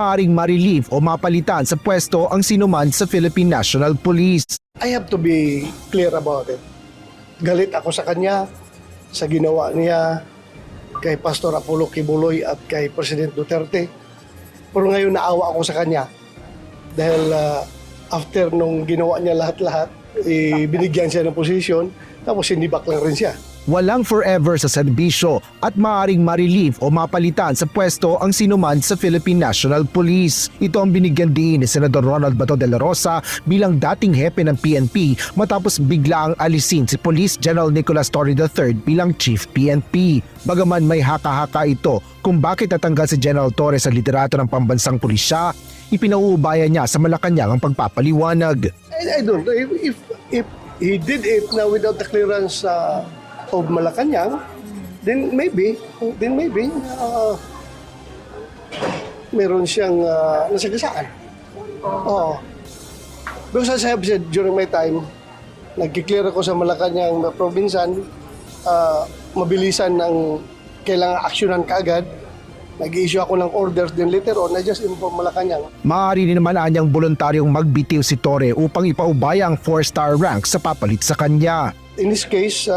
maaaring ma-relieve o mapalitan sa pwesto ang sinuman sa Philippine National Police. I have to be clear about it. Galit ako sa kanya, sa ginawa niya kay Pastor Apollo Kibuloy at kay President Duterte. Pero ngayon naawa ako sa kanya dahil after nung ginawa niya lahat-lahat, binigyan siya ng posisyon, tapos sinibak lang rin siya. Walang forever sa serbisyo at maaaring ma-relieve o mapalitan sa pwesto ang sinuman sa Philippine National Police. Ito ang binigyan din ni Senador Ronald Bato de la Rosa bilang dating hepe ng PNP matapos bigla ang alisin si Police General Nicolas Torre III bilang Chief PNP. Bagaman may haka-haka ito kung bakit natanggal si General Torre sa liderato ng pambansang pulisya, ipinauubayan niya sa Malacanang ang pagpapaliwanag. I don't know if he did it now without the clearance of Malacanang, then maybe meron siyang nasagasaan. Oo. Because as I have said during my time, nagkiklear ako sa Malacanang na provinsan, mabilisan ng kailangan aksyonan kaagad. Nag-i-issue ako ng orders, din later on, I just inform Malacanang. Maaari din naman anyang voluntaryong magbitiw si Torre upang ipaubaya ang 4-star rank sa papalit sa kanya. In this case,